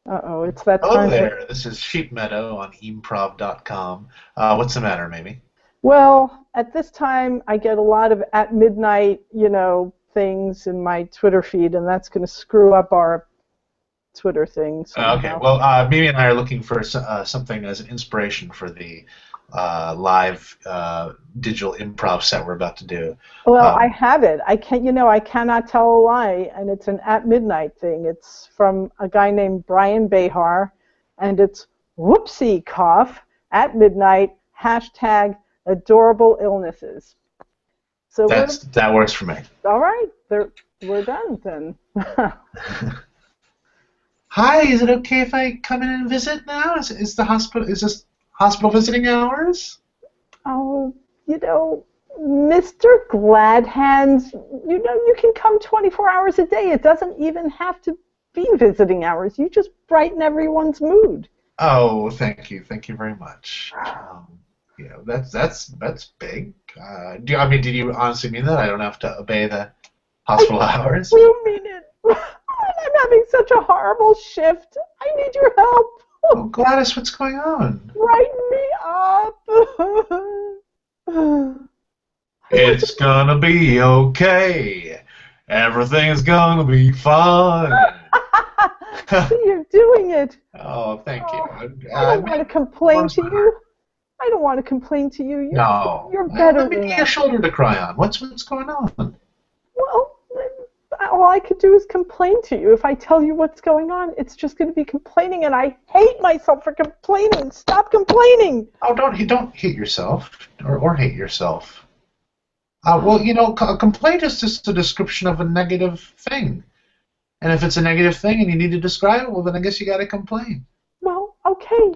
Uh-oh, it's that Hello time. there. This is Sheep Meadow on improv.com. What's the matter, Mamie? Well, at this time, I get a lot of at midnight, things in my Twitter feed, and that's going to screw up our Twitter thing Okay. somehow. Well, Mimi and I are looking for something as an inspiration for the live digital improv set we're about to do. Well, I Um, have it. I cannot tell a lie, and it's an at midnight thing. It's from a guy named Brian Behar, and it's whoopsie cough at midnight, hashtag adorable illnesses. So that works for me. all right, we're done then. Hi. Is it okay if I come in and visit now? Is the hospital is this hospital visiting hours? Oh, you know, Mr. Gladhands, you can come 24 hours a day. It doesn't even have to be visiting hours. You just brighten everyone's mood. Oh, thank you very much. That's big. I mean, did you honestly mean that? I don't have to obey the I hospital hours. do mean it. I'm having such a horrible shift. I need your help. Oh, Gladys, what's going on? Brighten me up. I wasn't. It's gonna be okay. Everything's gonna be fine. See, you're doing it. Oh, thank you. Oh, I don't want to It complain warms to my heart. you. I don't want to complain to you. No, You're better let me than be a that. shoulder to cry on. What's going on? Well, all I could do is complain to you. If I tell you what's going on, it's just going to be complaining, and I hate myself for complaining. Stop complaining. Oh, don't hate yourself or hate yourself. Well, a complaint is just a description of a negative thing. And if it's a negative thing and you need to describe it, well, then I guess you got to complain. Well, okay.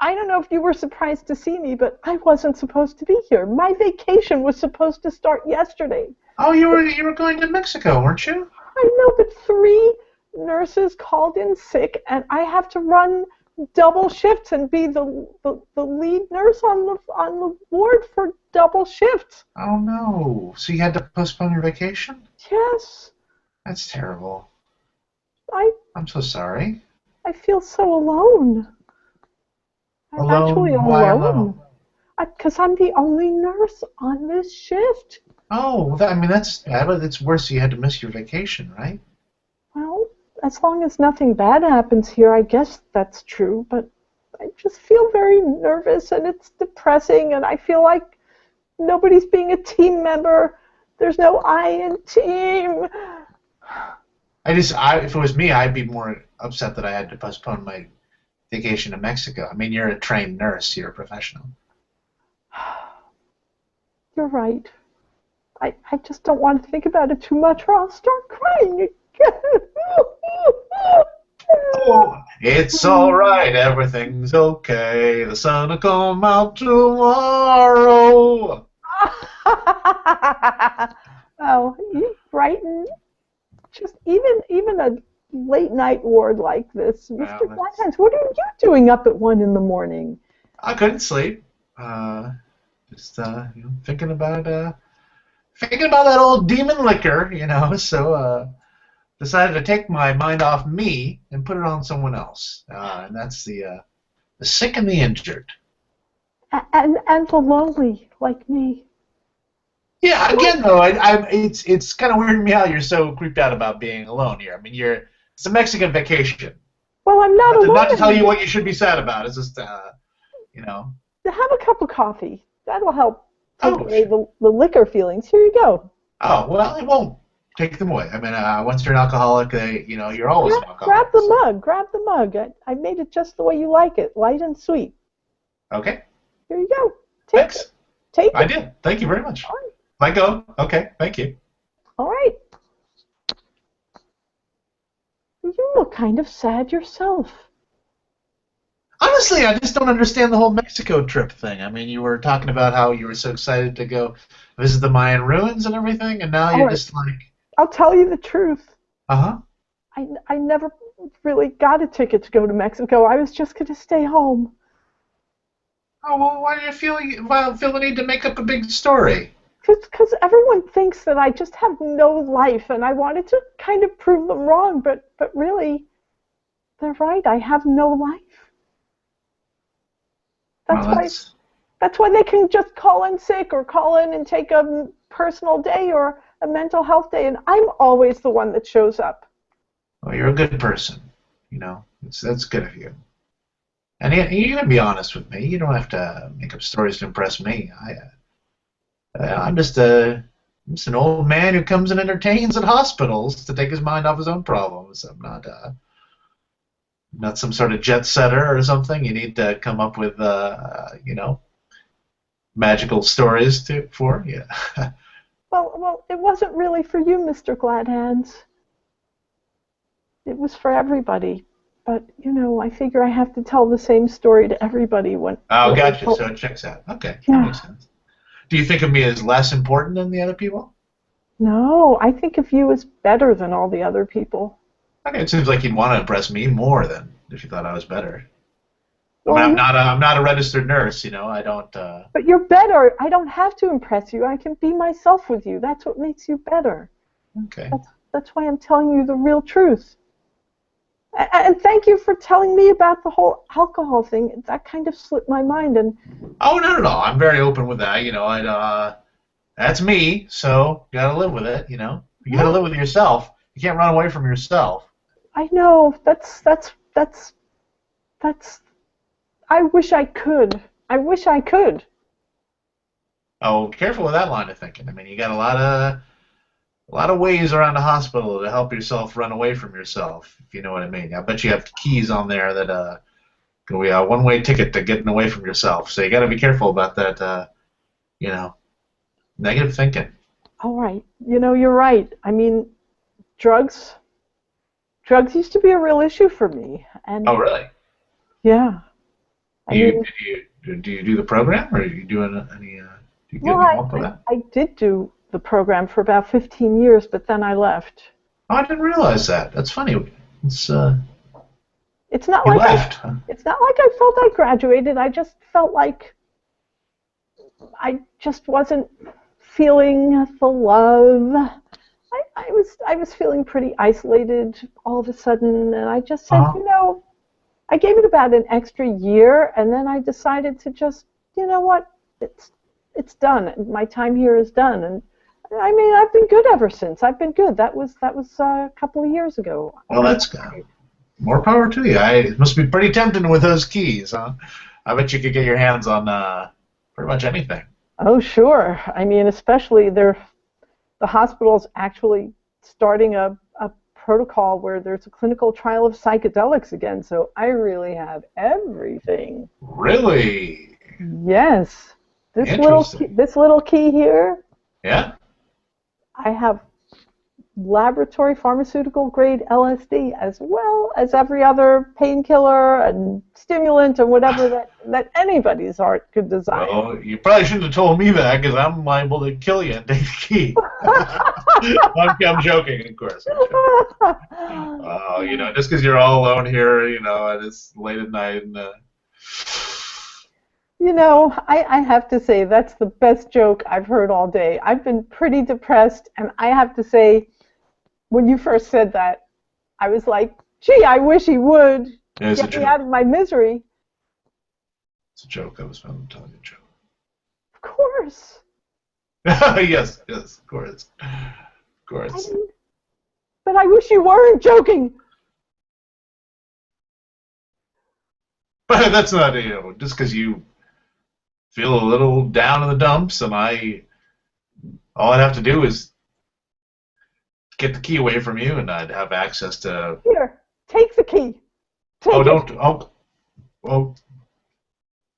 I don't know if you were surprised to see me, but I wasn't supposed to be here. My vacation was supposed to start yesterday. Oh, you were going to Mexico, weren't you? I know, but three nurses called in sick, and I have to run double shifts and be the lead nurse on the ward for double shifts. Oh no. So you had to postpone your vacation? Yes, That's terrible. I I'm so sorry. I feel so alone. I'm actually Alone? Why alone? alone because I'm the only nurse on this shift. Oh, well, I mean that's bad, but it's worse you had to miss your vacation, right? Well, as long as nothing bad happens here, I guess that's true, but I just feel very nervous and it's depressing and I feel like nobody's being a team member. There's no I in team. If it was me, I'd be more upset that I had to postpone my vacation to Mexico. I mean, you're a trained nurse, you're a professional. You're right. I just don't want to think about it too much or I'll start crying again. Oh, it's all right. Everything's okay. The sun will come out tomorrow. Oh, you brighten just even a late night ward like this, Well, Mr. Blackhands. What are you doing up at 1 in the morning? I couldn't sleep. Just thinking about that old demon liquor, So decided to take my mind off me and put it on someone else, and that's the sick and the injured. And the lonely like me. Yeah, again though, it's kind of weirding me out. You're so creeped out about being alone here. I mean, it's a Mexican vacation. Well, I'm not Not to alone tell you anymore. what you should be sad about. It's just you know. Have a cup of coffee. That'll help take Oh, away the liquor feelings. Here you go. oh well, it won't take them away. I mean, once you're an alcoholic, you're always an Grab alcoholic. the So mug. Grab the mug. I made it just the way you like it, light and sweet. okay, Here you go. Take it. thanks. Take I it. did. Thank you very much. All right. Let go. Okay, thank you. All right. You look kind of sad yourself. Honestly, I just don't understand the whole Mexico trip thing. I mean, you were talking about how you were so excited to go visit the Mayan ruins and everything, and now All you're right. just like, I'll tell you the truth. uh-huh. I never really got a ticket to go to Mexico. I was just going to stay home. Oh, well, why do you feel the need to make up a big story? Because everyone thinks that I just have no life, and I wanted to kind of prove them wrong, but really, They're right. I have no life. That's Well, why. That's why they can just call in sick or call in and take a personal day or a mental health day, and I'm always the one that shows up. well, you're a good person. That's good of you. And you can be honest with me. You don't have to make up stories to impress me. I'm just an old man who comes and entertains at hospitals to take his mind off his own problems. I'm not some sort of jet setter or something. You need to come up with magical stories for. Yeah. Well, it wasn't really for you, Mr. Gladhands. It was for everybody. But, I figure I have to tell the same story to everybody when... Oh, gotcha. So it checks out. Okay, yeah. That makes sense. Do you think of me as less important than the other people? No, I think of you as better than all the other people. Okay, it seems like you'd want to impress me more than if you thought I was better. Well, I'm not a registered nurse, I don't... But you're better. I don't have to impress you. I can be myself with you. That's what makes you better. Okay. That's why I'm telling you the real truth. And thank you for telling me about the whole alcohol thing. That kind of slipped my mind. And oh, no. I'm very open with that. That's me, so you gotta live with it. You gotta live with yourself. You can't run away from yourself. I know. That's. I wish I could. I wish I could. Oh, careful with that line of thinking. I mean, you got a lot of ways around the hospital to help yourself run away from yourself, if you know what I mean. I bet you have keys on there that can be a one-way ticket to getting away from yourself. So you got to be careful about that, negative thinking. All right. You're right. I mean, drugs used to be a real issue for me. And oh, really? Yeah. Do you do the program, or are you doing any? Do you get any help with that? I did do the program for about 15 years, but then I left. Oh, I didn't realize that. That's funny. It's not you like left. It's not like I felt I graduated. I just felt like I just wasn't feeling the love. I was feeling pretty isolated all of a sudden, and I just said, I gave it about an extra year, and then I decided to just, what, it's done. My time here is done, and I mean, I've been good ever since. I've been good. That was a couple of years ago. Well, that's good. More power to you. It must be pretty tempting with those keys, huh? I bet you could get your hands on pretty much anything. Oh, sure. I mean, especially the hospital's actually starting a protocol where there's a clinical trial of psychedelics again, so I really have everything. Really? Yes. This little key here. Yeah. I have laboratory pharmaceutical grade LSD as well as every other painkiller and stimulant and whatever that anybody's art could desire. Well, you probably shouldn't have told me that, because I'm liable to kill you and take the key. I'm joking, of course. Just because you're all alone here, and it's late at night. And, I have to say that's the best joke I've heard all day. I've been pretty depressed, and I have to say, when you first said that, I was like, gee, I wish he would get me out of my misery. It's a joke. I'm telling you a joke. Of course. Yes, of course. Of course. But I wish you weren't joking. But that's not, just because you feel a little down in the dumps, and all I'd have to do is get the key away from you, and I'd have access to... Here, take the key.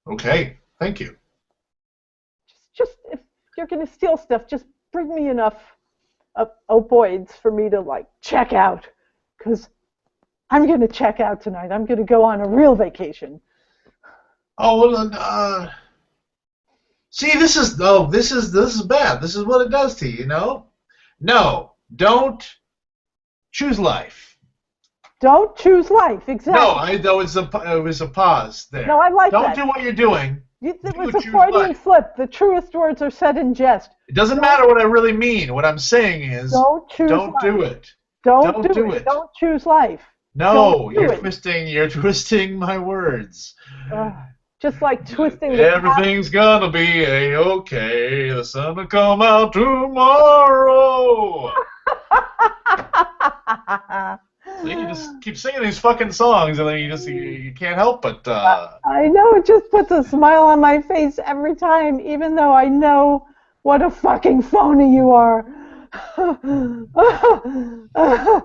Okay, thank you. Just if you're going to steal stuff, just bring me enough opioids for me to, check out, because I'm going to check out tonight. I'm going to go on a real vacation. Oh, well, see, this is bad. This is what it does to you, No, don't choose life. Don't choose life, exactly. No, it was a pause there. No, I like that. Don't do what you're doing. It was a Freudian slip. The truest words are said in jest. It doesn't matter what I really mean. What I'm saying is, don't do it. Don't do it. Don't choose life. Don't No, do you're it. twisting my words. Just like twisting the cap. Everything's gonna be a-okay. The sun will come out tomorrow. See, you just keep singing these fucking songs, and then you can't help but. I know, it just puts a smile on my face every time, even though I know what a fucking phony you are. Well,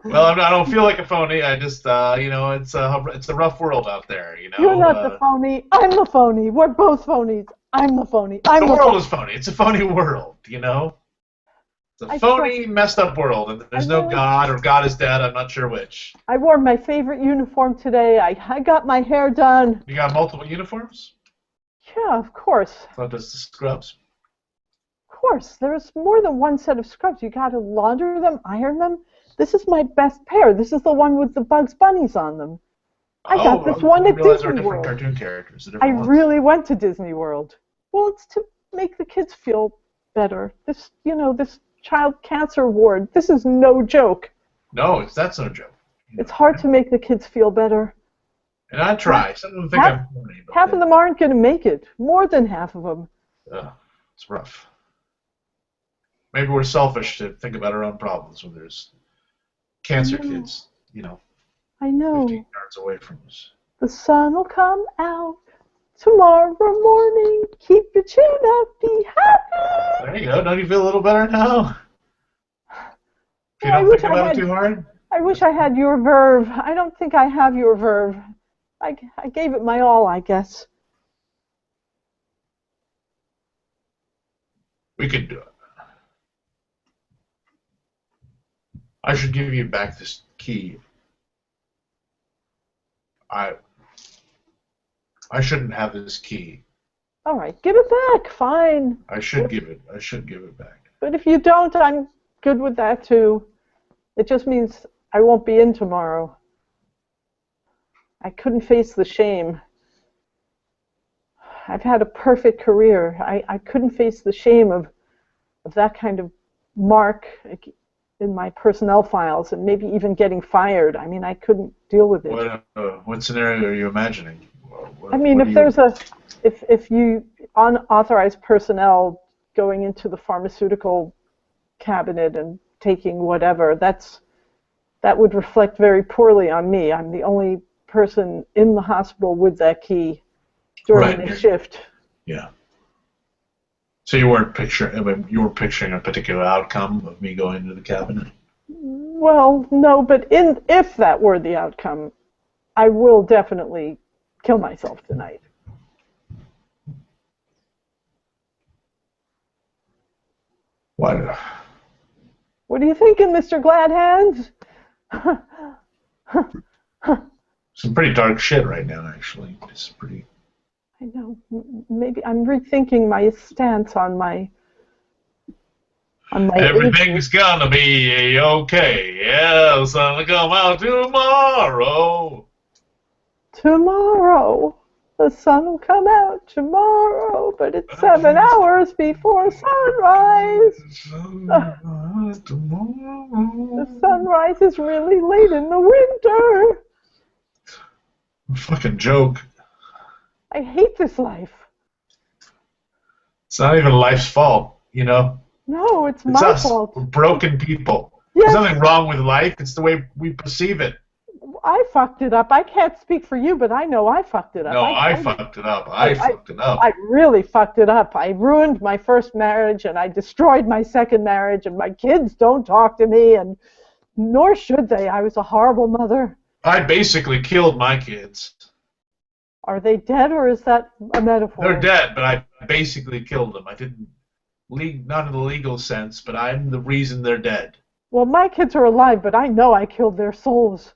I don't feel like a phony. I just, it's a rough world out there. You're not the phony. I'm the phony. We're both phonies. I'm the phony. The I'm the world phony. is phony. It's a phony world. It's a I phony, messed up world, and there's no really, God, or God is dead. I'm not sure which. I wore my favorite uniform today. I got my hair done. You got multiple uniforms? Yeah, of course. So does the scrubs? Of course. There's more than one set of scrubs. You got to launder them, iron them. This is my best pair. This is the one with the Bugs Bunnies on them. I got this one I at didn't realize there Disney were different World. cartoon characters. I really went to Disney World. Well, it's to make the kids feel better. This child cancer ward, this is no joke. No, that's no joke. It's hard to make the kids feel better. And I try. Some of them think I'm corny. Half of them aren't going to make it. More than half of them. It's rough. Maybe we're selfish to think about our own problems when there's cancer kids, I know. 15 yards away from us. The sun will come out tomorrow morning. Keep your chin up. Be happy. There you go. Don't you feel a little better now? If you don't think about it too hard? I wish I had your verve. I don't think I have your verve. I gave it my all, I guess. We could do it. I should give you back this key. I shouldn't have this key. All right, give it back. Fine. I should give it back. But if you don't, I'm good with that too. It just means I won't be in tomorrow. I couldn't face the shame. I've had a perfect career. I couldn't face the shame of that kind of mark in my personnel files, and maybe even getting fired. I mean, I couldn't deal with it. What scenario are you imagining? If you unauthorized personnel going into the pharmaceutical cabinet and taking whatever, that would reflect very poorly on me. I'm the only person in the hospital with that key during the shift. Yeah. So you weren't picturing a particular outcome of me going into the cabinet? Well, no, but if that were the outcome, I will definitely kill myself tonight. What? What are you thinking, Mr. Gladhands? Some pretty dark shit right now, actually. It's pretty. I know. Maybe I'm rethinking my stance on my. Everything's gonna be okay. Yeah, the sun will come out tomorrow. Tomorrow. The sun will come out tomorrow, but it's 7 hours before sunrise. The sunrise is really late in the winter. Fucking joke. I hate this life. It's not even life's fault, No, it's my us. fault. We're broken people. Yes. There's nothing wrong with life. It's the way we perceive it. I fucked it up. I can't speak for you, but I know I fucked it up. No, I fucked it up. I fucked it up. I really fucked it up. I ruined my first marriage, and I destroyed my second marriage, and my kids don't talk to me, and nor should they. I was a horrible mother. I basically killed my kids. Are they dead, or is that a metaphor? They're dead, but I basically killed them. I didn't, not in the legal sense, but I'm the reason they're dead. Well, my kids are alive, but I know I killed their souls.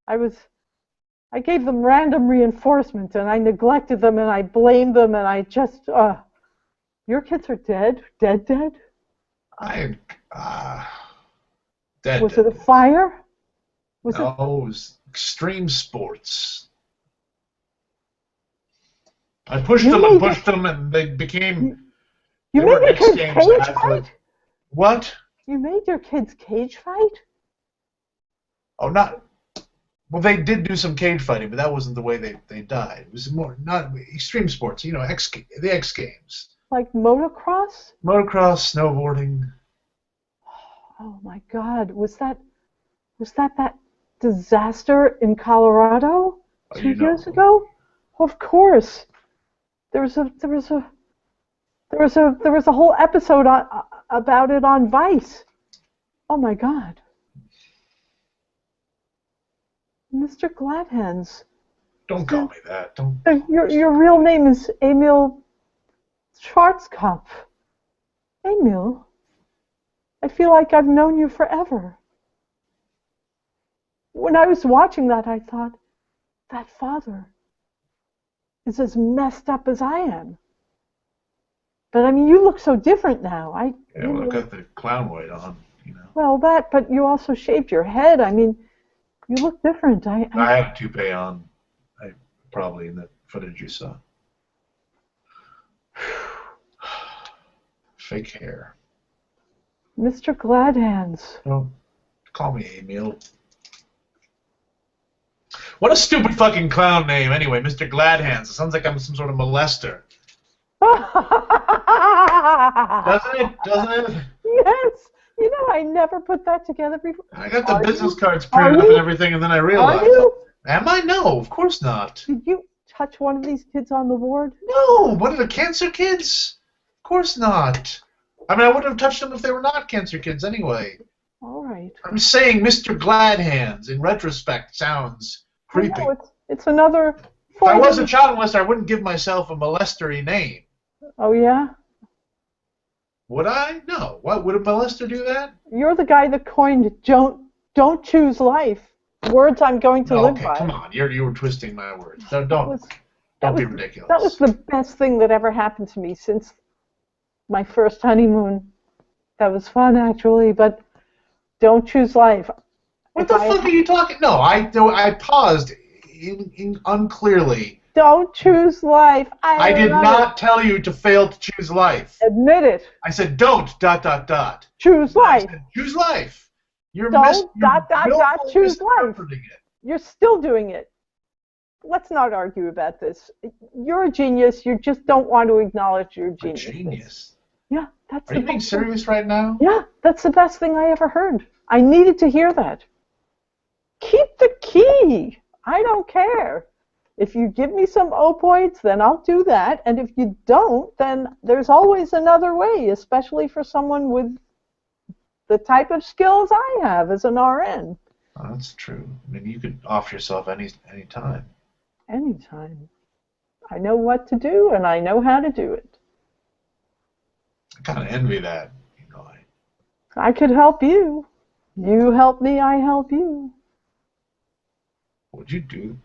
I gave them random reinforcement, and I neglected them, and I blamed them, and I just, your kids are dead? Dead? Dead. Was it a fire? No, it was extreme sports. I pushed them, and they became... You made your kids cage fight? What? You made your kids cage fight? Oh, not... Well, they did do some cage fighting, but that wasn't the way they died. It was more not extreme sports, the X Games, Like motocross? motocross, snowboarding. Oh my God, was that disaster in Colorado Oh, 2 years ago? Of course. There was a there was a there was a whole episode about it on Vice. Oh my God, Mr. Gladhands. Don't call me that. Don't. Your real name is Emil Schwarzkopf. Emil, I feel like I've known you forever. When I was watching that, I thought, that father is as messed up as I am. But I mean, you look so different now. Yeah, well, I've got the clown weight on. Well, but you also shaved your head. I mean, you look different. I had a toupee on. Probably in the footage you saw. Fake hair. Mr. Gladhands. Don't call me Emil. What a stupid fucking clown name, anyway, Mr. Gladhands. It sounds like I'm some sort of molester. Doesn't it? Doesn't it? Yes. I never put that together before. I got the business cards printed up and everything, and then I realized. Are you? Am I? No, of course not. Did you touch one of these kids on the ward? No. What are the cancer kids? Of course not. I mean, I wouldn't have touched them if they were not cancer kids anyway. All right. I'm saying Mr. Gladhands, in retrospect, sounds creepy. No, it's another. If I was a child molester, I wouldn't give myself a molestery name. Oh, yeah? Would I? No. What, would a molester do that? You're the guy that coined don't choose life. Words I'm going to live by. Okay, come on. You were twisting my words. Don't be ridiculous. That was the best thing that ever happened to me since my first honeymoon. That was fun, actually, but don't choose life. What the fuck are you talking? No, I paused unclearly. Don't choose life. I did not tell you to fail to choose life. Admit it. I said don't ... Choose life. I said, choose life. You're choose life. You're still doing it. Let's not argue about this. You're a genius. You just don't want to acknowledge your genius. A genius? Yeah, that's. Are you being serious right now? Yeah, that's the best thing I ever heard. I needed to hear that. Keep the key. I don't care. If you give me some opioids, then I'll do that. And if you don't, then there's always another way, especially for someone with the type of skills I have as an RN. Oh, that's true. I mean, you could off yourself any time. Anytime. I know what to do, and I know how to do it. I kind of envy that. I could help you. You help me, I help you. Would you do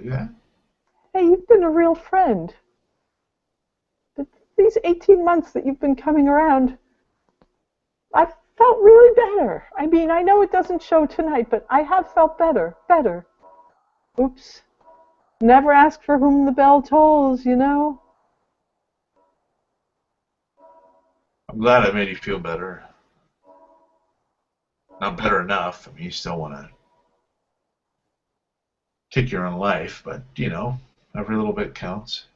that? Hey, you've been a real friend. But these 18 months that you've been coming around, I've felt really better. I mean, I know it doesn't show tonight, but I have felt better. Oops. Never ask for whom the bell tolls, I'm glad I made you feel better. Not better enough. I mean, you still want to kick your own life, but, every little bit counts.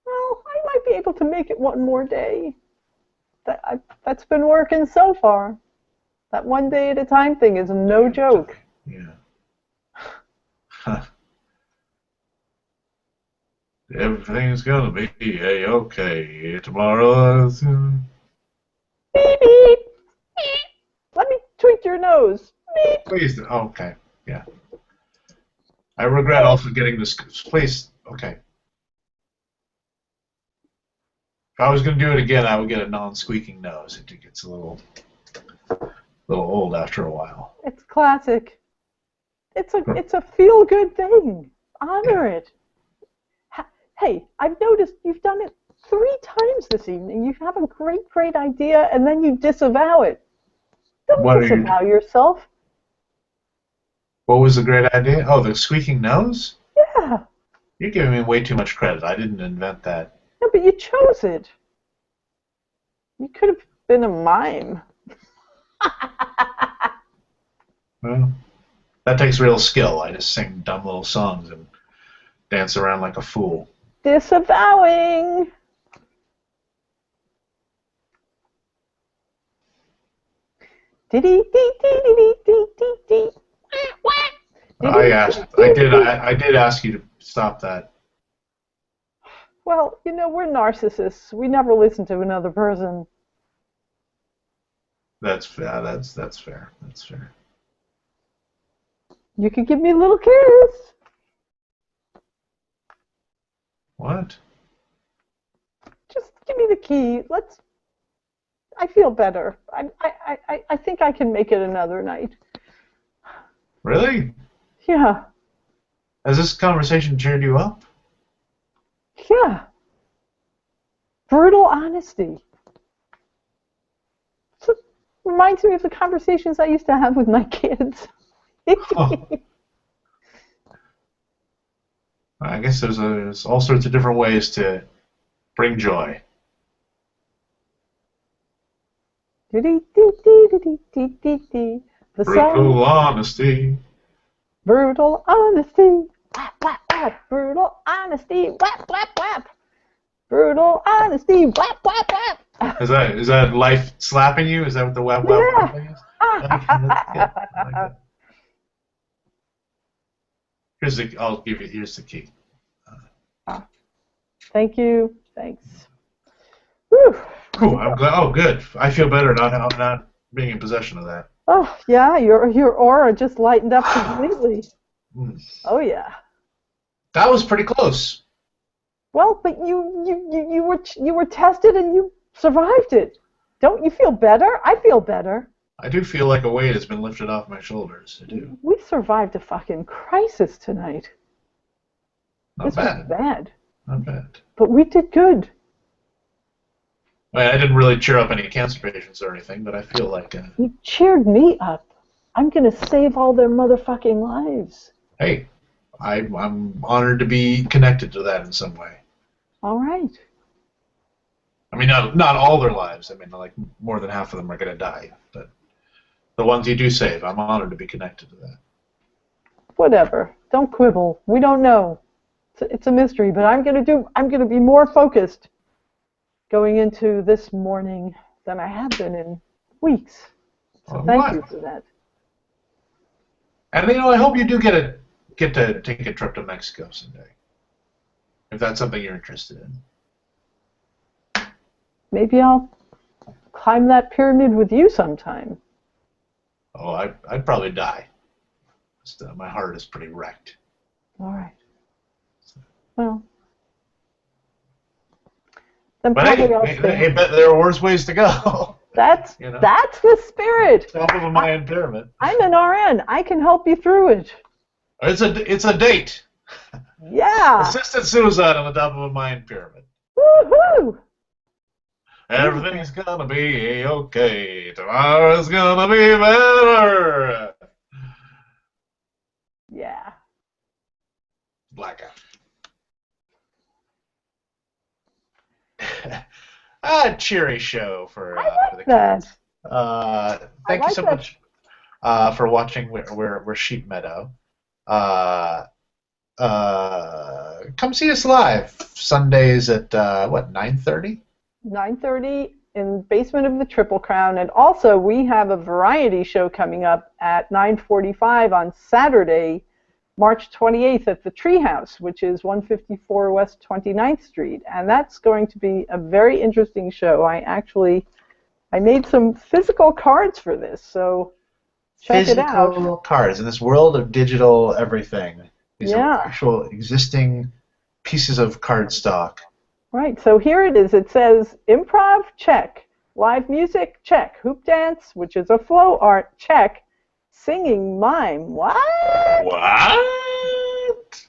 Well, I might be able to make it one more day. That's been working so far. That one day at a time thing is no joke. Yeah. Everything's gonna be A-okay tomorrow. Beep, beep. Let me tweak your nose. Beep. Please. Okay. Yeah. I regret also getting this. Please. Okay. If I was going to do it again, I would get a non-squeaking nose. It gets a little old after a while. It's classic. It's a feel-good thing. Honor it. Hey, I've noticed you've done it 3 times this evening. You have a great idea, and then you disavow it. Don't disavow yourself. What was the great idea? Oh, the squeaking nose? Yeah. You're giving me way too much credit. I didn't invent that. No, but you chose it. You could have been a mime. Well, That takes real skill. I just sing dumb little songs and dance around like a fool. Disavowing. I did ask you to stop that. Well, we're narcissists. We never listen to another person. That's fair. That's fair. That's fair. You could give me a little kiss. What? Just give me the key. I feel better. I think I can make it another night. Really? Yeah. Has this conversation cheered you up? Yeah. Brutal honesty. It reminds me of the conversations I used to have with my kids. Oh. I guess there's all sorts of different ways to bring joy. The Brutal honesty. Brutal honesty. Whap, whap, whap. Brutal honesty. Whap, whap, whap. Brutal honesty. Whap, whap, whap. Is that life slapping you? Is that what the whap whap whap thing is? Okay, that's good. I like that. Here's the key. Thank you. Thanks. Whew. Cool. I'm glad. Oh, good. I feel better not being in possession of that. Oh yeah, your aura just lightened up completely. Oh yeah. That was pretty close. Well, but you were tested and you survived it. Don't you feel better? I feel better. I do feel like a weight has been lifted off my shoulders. I do. We survived a fucking crisis tonight. Not bad. Was bad. Not bad. But we did good. Well, I didn't really cheer up any cancer patients or anything, but I feel like... You cheered me up. I'm going to save all their motherfucking lives. Hey, I'm honored to be connected to that in some way. All right. I mean, not all their lives. I mean, like, more than half of them are going to die. But the ones you do save, I'm honored to be connected to that. Whatever. Don't quibble. We don't know. It's a mystery, but I'm going to be more focused going into this morning than I have been in weeks. So thank you for that. And I hope you do get to take a trip to Mexico someday, if that's something you're interested in. Maybe I'll climb that pyramid with you sometime. Oh, I'd probably die. My heart is pretty wrecked. All right. Well. But hey, there are worse ways to go. That's the spirit. Top of a Mayan pyramid. I'm an RN. I can help you through it. It's a date. Yeah. Assisted suicide on the top of a Mayan pyramid. Woohoo! Everything's gonna be okay. Tomorrow's gonna be better. Yeah. Blackout. A cheery show for the kids. Thank you so much for watching. We're Sheep Meadow. Come see us live Sundays at 9:30? 9:30 in the basement of the Triple Crown, and also we have a variety show coming up at 9:45 on Saturday, March 28th at the Treehouse, which is 154 West 29th Street, and that's going to be a very interesting show. I made some physical cards for this, so check it out. Physical cards in this world of digital everything. These are actual existing pieces of cardstock. Right, so here it is. It says improv, check. Live music, check. Hoop dance, which is a flow art, check. Singing mime, what? What?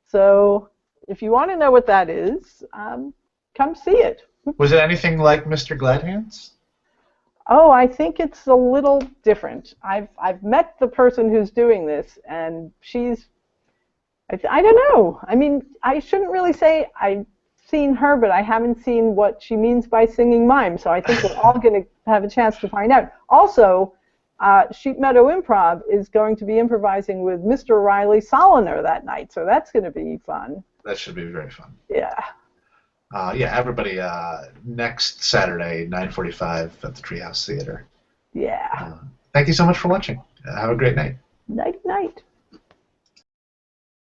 So if you want to know what that is, come see it. Was it anything like Mr. Gladhands? Oh, I think it's a little different. I've met the person who's doing this, and I don't know. I mean, I shouldn't really say I've seen her, but I haven't seen what she means by singing mime, so I think we're all going to have a chance to find out. Also, Sheep Meadow Improv is going to be improvising with Mr. Riley Soliner that night, so that's going to be fun. That should be very fun. Yeah. Yeah, everybody, next Saturday, 9:45 at the Treehouse Theater. Yeah. Thank you so much for watching. Have a great night. Night, night.